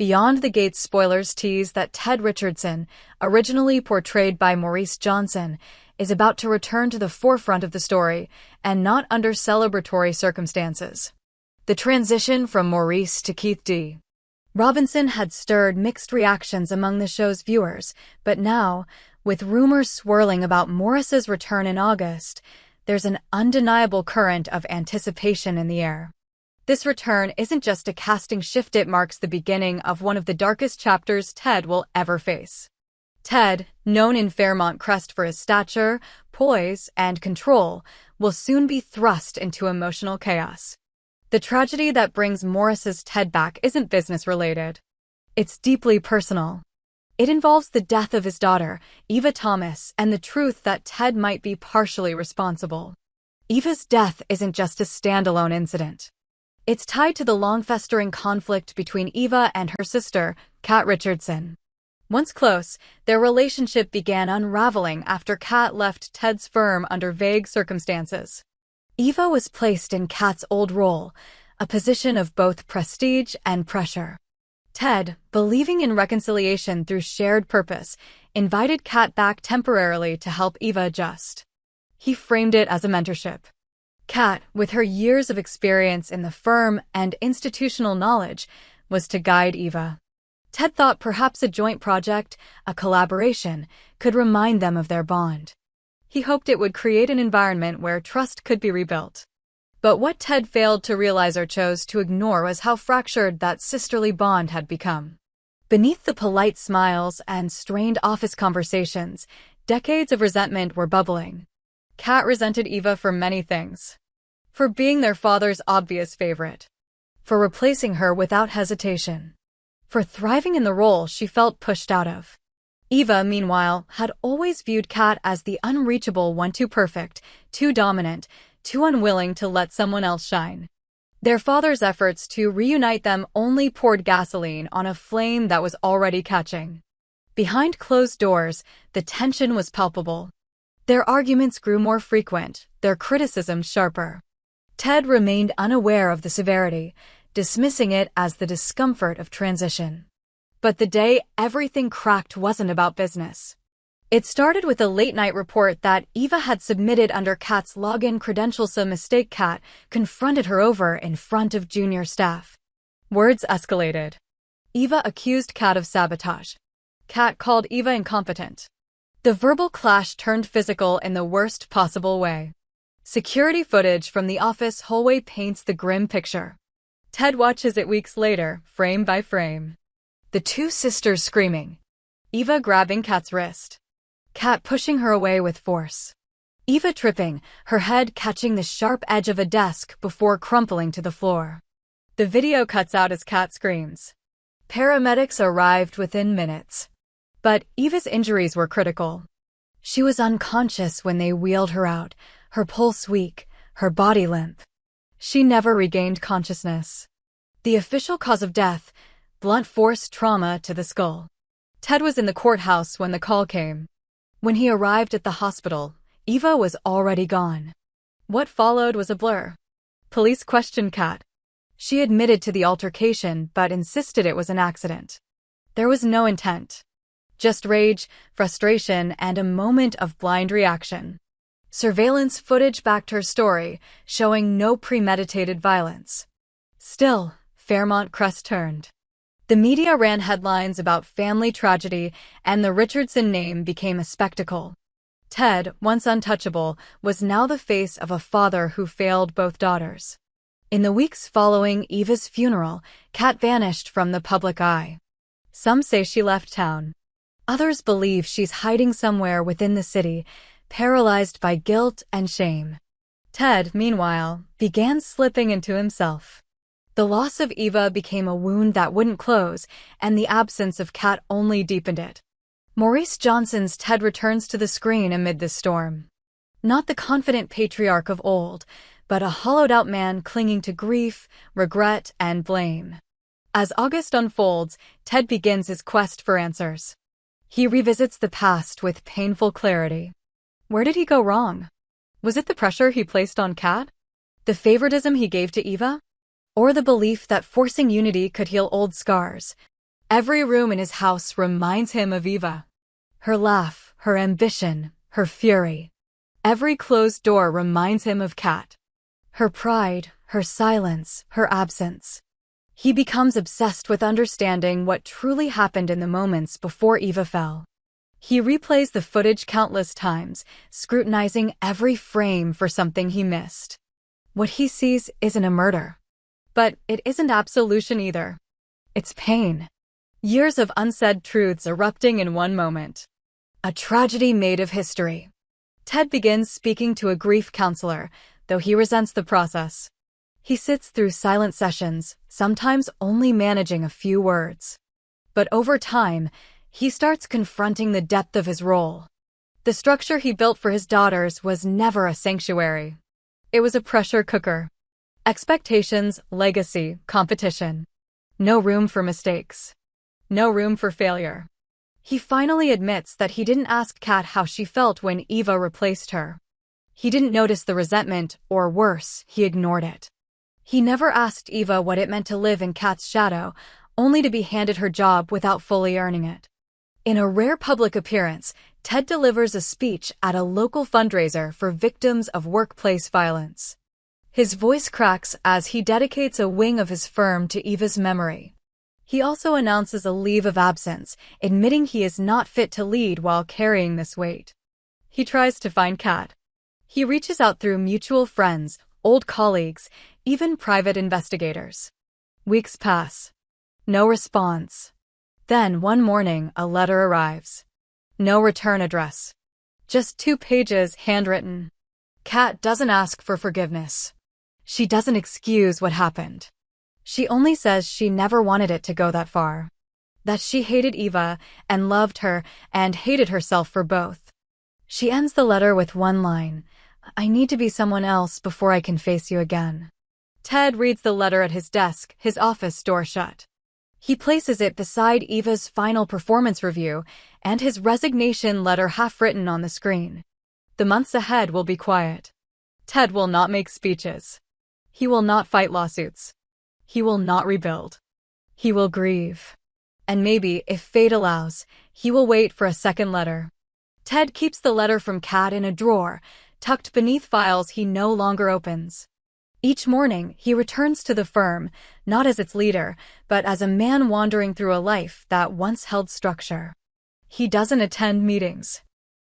Beyond the Gates spoilers tease that Ted Richardson, originally portrayed by Maurice Johnson, is about to return to the forefront of the story, and not under celebratory circumstances. The transition from Maurice to Keith D. Robinson had stirred mixed reactions among the show's viewers, but now, with rumors swirling about Maurice's return in August, there's an undeniable current of anticipation in the air. This return isn't just a casting shift, it marks the beginning of one of the darkest chapters Ted will ever face. Ted, known in Fairmont Crest for his stature, poise, and control, will soon be thrust into emotional chaos. The tragedy that brings Maurice's Ted back isn't business-related. It's deeply personal. It involves the death of his daughter, Eva Thomas, and the truth that Ted might be partially responsible. Eva's death isn't just a standalone incident. It's tied to the long-festering conflict between Eva and her sister, Kat Richardson. Once close, their relationship began unraveling after Kat left Ted's firm under vague circumstances. Eva was placed in Kat's old role, a position of both prestige and pressure. Ted, believing in reconciliation through shared purpose, invited Kat back temporarily to help Eva adjust. He framed it as a mentorship. Kat, with her years of experience in the firm and institutional knowledge, was to guide Eva. Ted thought perhaps a joint project, a collaboration, could remind them of their bond. He hoped it would create an environment where trust could be rebuilt. But what Ted failed to realize or chose to ignore was how fractured that sisterly bond had become. Beneath the polite smiles and strained office conversations, decades of resentment were bubbling. Kat resented Eva for many things. For being their father's obvious favorite. For replacing her without hesitation. For thriving in the role she felt pushed out of. Eva, meanwhile, had always viewed Kat as the unreachable one, too perfect, too dominant, too unwilling to let someone else shine. Their father's efforts to reunite them only poured gasoline on a flame that was already catching. Behind closed doors, the tension was palpable. Their arguments grew more frequent, their criticisms sharper. Ted remained unaware of the severity, dismissing it as the discomfort of transition. But the day everything cracked wasn't about business. It started with a late-night report that Eva had submitted under Kat's login credentials. A mistake. Kat confronted her over in front of junior staff. Words escalated. Eva accused Kat of sabotage. Kat called Eva incompetent. The verbal clash turned physical in the worst possible way. Security footage from the office hallway paints the grim picture. Ted watches it weeks later, frame by frame. The two sisters screaming. Eva grabbing Kat's wrist. Kat pushing her away with force. Eva tripping, her head catching the sharp edge of a desk before crumpling to the floor. The video cuts out as Kat screams. Paramedics arrived within minutes. But Eva's injuries were critical. She was unconscious when they wheeled her out, her pulse weak, her body limp. She never regained consciousness. The official cause of death, blunt force trauma to the skull. Ted was in the courthouse when the call came. When he arrived at the hospital, Eva was already gone. What followed was a blur. Police questioned Kat. She admitted to the altercation but insisted it was an accident. There was no intent. Just rage, frustration, and a moment of blind reaction. Surveillance footage backed her story, showing no premeditated violence. Still, Fairmont Crest turned. The media ran headlines about family tragedy, and the Richardson name became a spectacle. Ted, once untouchable, was now the face of a father who failed both daughters. In the weeks following Eva's funeral, Kat vanished from the public eye. Some say she left town. Others believe she's hiding somewhere within the city, paralyzed by guilt and shame. Ted, meanwhile, began slipping into himself. The loss of Eva became a wound that wouldn't close, and the absence of Kat only deepened it. Maurice Johnson's Ted returns to the screen amid this storm. Not the confident patriarch of old, but a hollowed-out man clinging to grief, regret, and blame. As August unfolds, Ted begins his quest for answers. He revisits the past with painful clarity. Where did he go wrong? Was it the pressure he placed on Kat? The favoritism he gave to Eva? Or the belief that forcing unity could heal old scars? Every room in his house reminds him of Eva. Her laugh, her ambition, her fury. Every closed door reminds him of Kat. Her pride, her silence, her absence. He becomes obsessed with understanding what truly happened in the moments before Eva fell. He replays the footage countless times, scrutinizing every frame for something he missed. What he sees isn't a murder. But it isn't absolution either. It's pain. Years of unsaid truths erupting in one moment. A tragedy made of history. Ted begins speaking to a grief counselor, though he resents the process. He sits through silent sessions, sometimes only managing a few words. But over time, he starts confronting the depth of his role. The structure he built for his daughters was never a sanctuary. It was a pressure cooker. Expectations, legacy, competition. No room for mistakes. No room for failure. He finally admits that he didn't ask Kat how she felt when Eva replaced her. He didn't notice the resentment, or worse, he ignored it. He never asked Eva what it meant to live in Kat's shadow, only to be handed her job without fully earning it. In a rare public appearance, Ted delivers a speech at a local fundraiser for victims of workplace violence. His voice cracks as he dedicates a wing of his firm to Eva's memory. He also announces a leave of absence, admitting he is not fit to lead while carrying this weight. He tries to find Kat. He reaches out through mutual friends, old colleagues, even private investigators. Weeks pass. No response. Then, one morning, a letter arrives. No return address. Just 2 pages, handwritten. Kat doesn't ask for forgiveness. She doesn't excuse what happened. She only says she never wanted it to go that far. That she hated Eva, and loved her, and hated herself for both. She ends the letter with one line, "I need to be someone else before I can face you again." Ted reads the letter at his desk, his office door shut. He places it beside Eva's final performance review and his resignation letter half-written on the screen. The months ahead will be quiet. Ted will not make speeches. He will not fight lawsuits. He will not rebuild. He will grieve. And maybe, if fate allows, he will wait for a second letter. Ted keeps the letter from Kat in a drawer, tucked beneath files he no longer opens. Each morning, he returns to the firm, not as its leader, but as a man wandering through a life that once held structure. He doesn't attend meetings.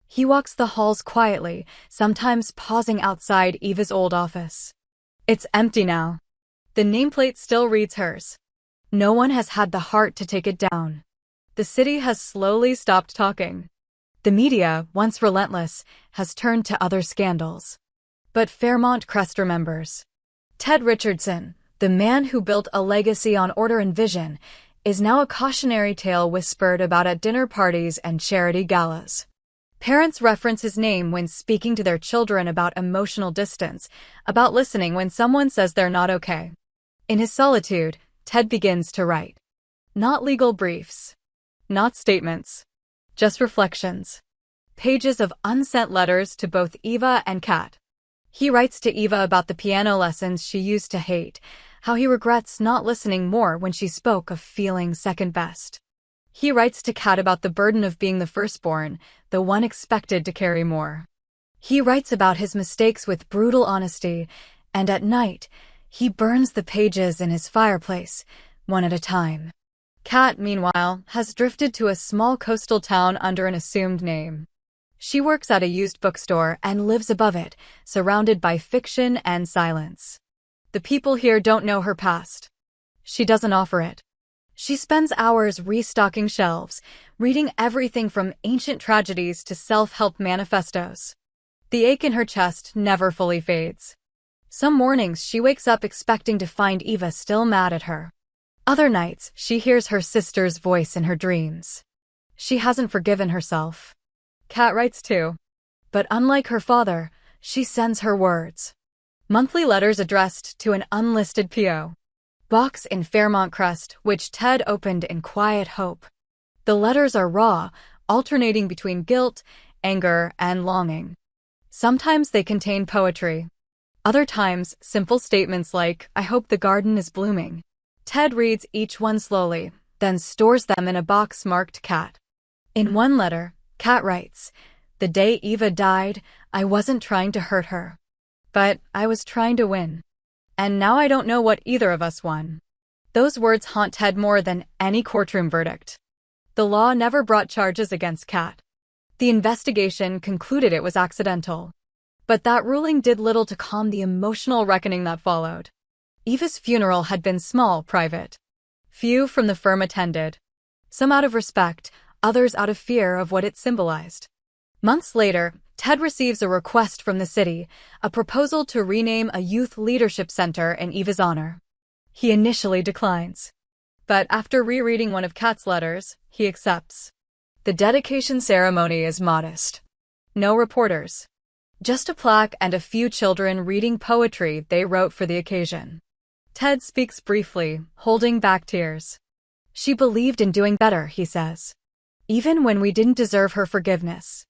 He walks the halls quietly, sometimes pausing outside Eva's old office. It's empty now. The nameplate still reads hers. No one has had the heart to take it down. The city has slowly stopped talking. The media, once relentless, has turned to other scandals. But Fairmont Crest remembers. Ted Richardson, the man who built a legacy on order and vision, is now a cautionary tale whispered about at dinner parties and charity galas. Parents reference his name when speaking to their children about emotional distance, about listening when someone says they're not okay. In his solitude, Ted begins to write. Not legal briefs. Not statements. Just reflections. Pages of unsent letters to both Eva and Kat. He writes to Eva about the piano lessons she used to hate, how he regrets not listening more when she spoke of feeling second best. He writes to Kat about the burden of being the firstborn, the one expected to carry more. He writes about his mistakes with brutal honesty, and at night, he burns the pages in his fireplace, one at a time. Kat, meanwhile, has drifted to a small coastal town under an assumed name. She works at a used bookstore and lives above it, surrounded by fiction and silence. The people here don't know her past. She doesn't offer it. She spends hours restocking shelves, reading everything from ancient tragedies to self-help manifestos. The ache in her chest never fully fades. Some mornings she wakes up expecting to find Eva still mad at her. Other nights she hears her sister's voice in her dreams. She hasn't forgiven herself. Kat writes too. But unlike her father, she sends her words. Monthly letters addressed to an unlisted P.O. box in Fairmont Crest, which Ted opened in quiet hope. The letters are raw, alternating between guilt, anger, and longing. Sometimes they contain poetry. Other times, simple statements like, "I hope the garden is blooming." Ted reads each one slowly, then stores them in a box marked Cat. In one letter, Cat writes, "The day Eva died, I wasn't trying to hurt her. But I was trying to win. And now I don't know what either of us won." Those words haunt Ted more than any courtroom verdict. The law never brought charges against Cat. The investigation concluded it was accidental. But that ruling did little to calm the emotional reckoning that followed. Eva's funeral had been small, private. Few from the firm attended. Some out of respect, others out of fear of what it symbolized. Months later, Ted receives a request from the city, a proposal to rename a youth leadership center in Eva's honor. He initially declines. But after rereading one of Cat's letters, he accepts. The dedication ceremony is modest. No reporters. Just a plaque and a few children reading poetry they wrote for the occasion. Ted speaks briefly, holding back tears. "She believed in doing better," he says. "Even when we didn't deserve her forgiveness."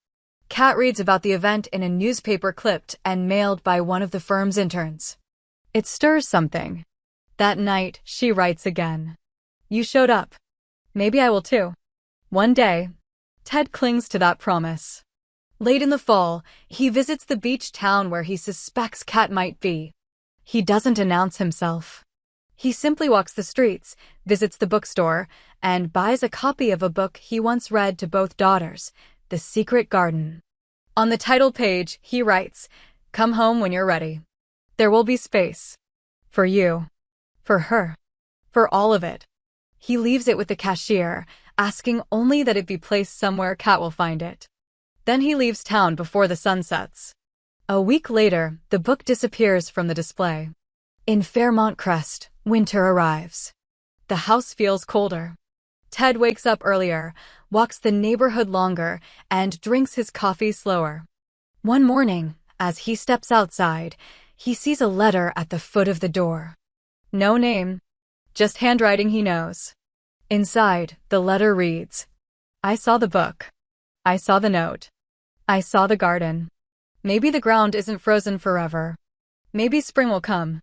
Cat reads about the event in a newspaper clipped and mailed by one of the firm's interns. It stirs something. That night, she writes again. "You showed up. Maybe I will too. One day." Ted clings to that promise. Late in the fall, he visits the beach town where he suspects Cat might be. He doesn't announce himself. He simply walks the streets, visits the bookstore, and buys a copy of a book he once read to both daughters, The Secret Garden. On the title page, he writes, "Come home when you're ready. There will be space. For you. For her. For all of it." He leaves it with the cashier, asking only that it be placed somewhere Cat will find it. Then he leaves town before the sun sets. A week later, the book disappears from the display. In Fairmont Crest, winter arrives. The house feels colder. Ted wakes up earlier, walks the neighborhood longer, and drinks his coffee slower. One morning, as he steps outside, he sees a letter at the foot of the door. No name, just handwriting he knows. Inside, the letter reads, "I saw the book. I saw the note. I saw the garden. Maybe the ground isn't frozen forever. Maybe spring will come."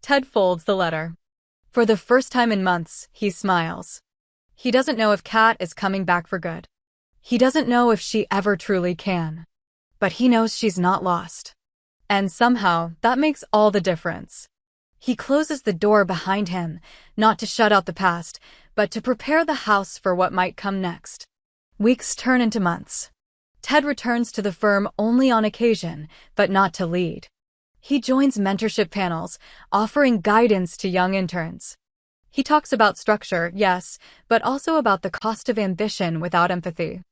Ted folds the letter. For the first time in months, he smiles. He doesn't know if Cat is coming back for good. He doesn't know if she ever truly can. But he knows she's not lost. And somehow, that makes all the difference. He closes the door behind him, not to shut out the past, but to prepare the house for what might come next. Weeks turn into months. Ted returns to the firm only on occasion, but not to lead. He joins mentorship panels, offering guidance to young interns. He talks about structure, yes, but also about the cost of ambition without empathy.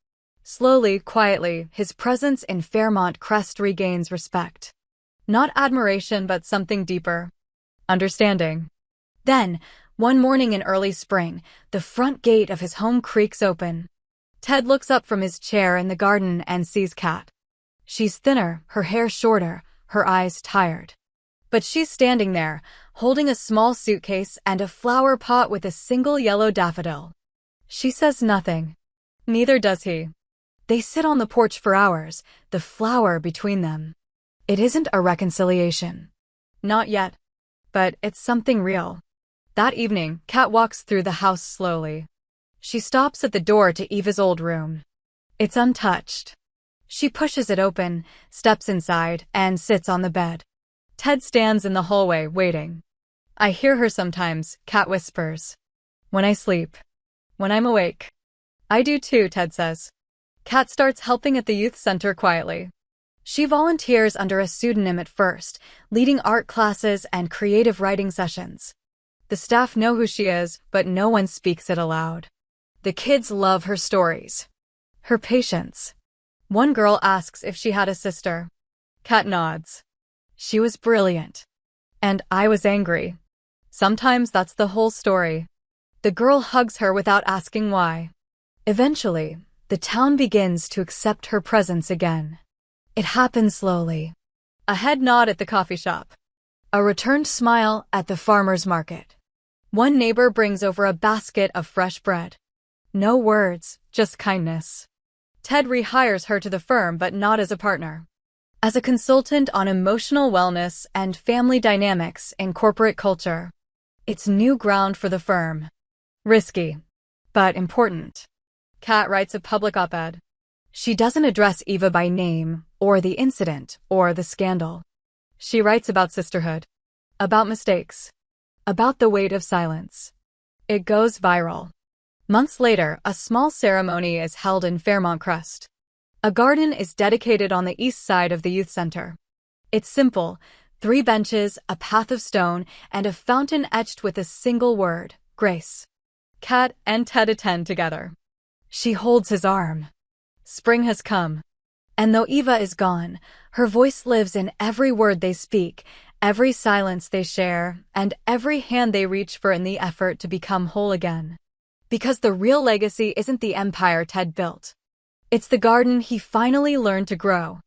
Slowly, quietly, his presence in Fairmont Crest regains respect. Not admiration, but something deeper. Understanding. Then, one morning in early spring, the front gate of his home creaks open. Ted looks up from his chair in the garden and sees Cat. She's thinner, her hair shorter, her eyes tired. But she's standing there, holding a small suitcase and a flower pot with a single yellow daffodil. She says nothing. Neither does he. They sit on the porch for hours, the flower between them. It isn't a reconciliation. Not yet. But it's something real. That evening, Cat walks through the house slowly. She stops at the door to Eva's old room. It's untouched. She pushes it open, steps inside, and sits on the bed. Ted stands in the hallway, waiting. "I hear her sometimes," Cat whispers. "When I sleep. When I'm awake." "I do too," Ted says. Cat starts helping at the youth center quietly. She volunteers under a pseudonym at first, leading art classes and creative writing sessions. The staff know who she is, but no one speaks it aloud. The kids love her stories. Her patience. One girl asks if she had a sister. Cat nods. She was brilliant. And I was angry. Sometimes that's the whole story. The girl hugs her without asking why. Eventually, the town begins to accept her presence again. It happens slowly. A head nod at the coffee shop. A returned smile at the farmer's market. One neighbor brings over a basket of fresh bread. No words, just kindness. Ted rehires her to the firm, but not as a partner. As a consultant on emotional wellness and family dynamics in corporate culture. It's new ground for the firm. Risky. but important. Kat writes a public op-ed. She doesn't address Eva by name, or the incident, or the scandal. She writes about sisterhood, about mistakes, about the weight of silence. It goes viral. Months later, a small ceremony is held in Fairmont Crest. A garden is dedicated on the east side of the youth center. It's simple: 3 benches, a path of stone, and a fountain etched with a single word: grace. Kat and Ted attend together. She holds his arm. Spring has come. And though Eva is gone, her voice lives in every word they speak, every silence they share, and every hand they reach for in the effort to become whole again. Because the real legacy isn't the empire Ted built. It's the garden he finally learned to grow.